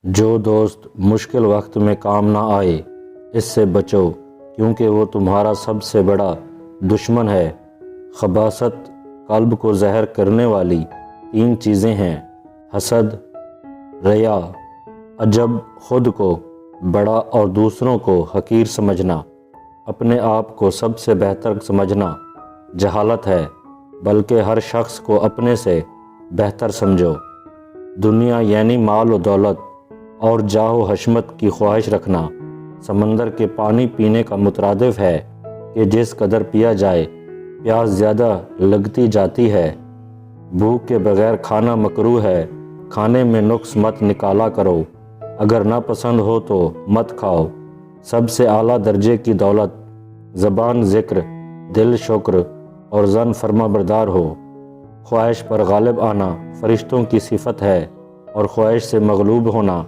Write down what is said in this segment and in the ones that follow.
جو دوست مشکل وقت میں کام نہ آئے اس سے بچو، کیونکہ وہ تمہارا سب سے بڑا دشمن ہے۔ خباثت قلب کو زہر کرنے والی 3 چیزیں ہیں: حسد، ریا، عجب، خود کو بڑا اور دوسروں کو حقیر سمجھنا۔ اپنے آپ کو سب سے بہتر سمجھنا جہالت ہے، بلکہ ہر شخص کو اپنے سے بہتر سمجھو۔ دنیا یعنی مال و دولت اور جاہ و حشمت کی خواہش رکھنا سمندر کے پانی پینے کا مترادف ہے کہ جس قدر پیا جائے پیاس زیادہ لگتی جاتی ہے۔ بھوک کے بغیر کھانا مکروہ ہے، کھانے میں نقص مت نکالا کرو، اگر نہ پسند ہو تو مت کھاؤ۔ سب سے اعلیٰ درجے کی دولت زبان ذکر، دل شکر اور زن فرما بردار ہو۔ خواہش پر غالب آنا فرشتوں کی صفت ہے اور خواہش سے مغلوب ہونا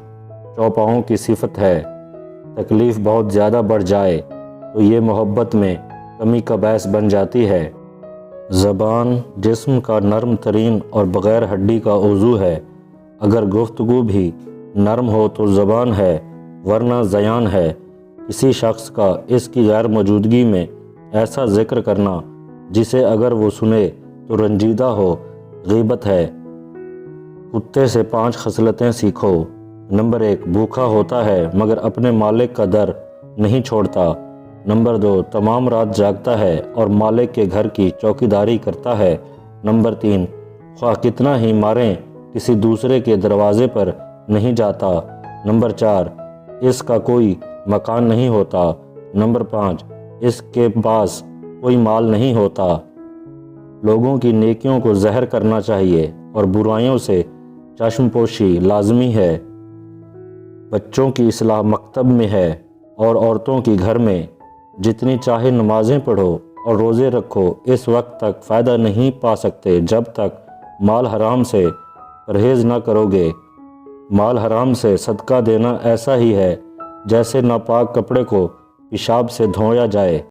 چوپاؤں کی صفت ہے۔ تکلیف بہت زیادہ بڑھ جائے تو یہ محبت میں کمی کا باعث بن جاتی ہے۔ زبان جسم کا نرم ترین اور بغیر ہڈی کا عضو ہے۔ اگر گفتگو بھی نرم ہو تو زبان ہے، ورنہ زیان ہے۔ کسی شخص کا اس کی غیر موجودگی میں ایسا ذکر کرنا جسے اگر وہ سنے تو رنجیدہ ہو، غیبت ہے۔ کتے سے 5 خصلتیں سیکھو۔ نمبر 1، بھوکا ہوتا ہے مگر اپنے مالک کا در نہیں چھوڑتا۔ نمبر 2، تمام رات جاگتا ہے اور مالک کے گھر کی چوکیداری کرتا ہے۔ نمبر 3، خواہ کتنا ہی ماریں کسی دوسرے کے دروازے پر نہیں جاتا۔ نمبر 4، اس کا کوئی مکان نہیں ہوتا۔ نمبر 5، اس کے پاس کوئی مال نہیں ہوتا۔ لوگوں کی نیکیوں کو زہر کرنا چاہیے اور برائیوں سے چشم پوشی لازمی ہے۔ بچوں کی اصلاح مکتب میں ہے اور عورتوں کی گھر میں۔ جتنی چاہے نمازیں پڑھو اور روزے رکھو، اس وقت تک فائدہ نہیں پا سکتے جب تک مال حرام سے پرہیز نہ کرو گے۔ مال حرام سے صدقہ دینا ایسا ہی ہے جیسے ناپاک کپڑے کو پیشاب سے دھویا جائے۔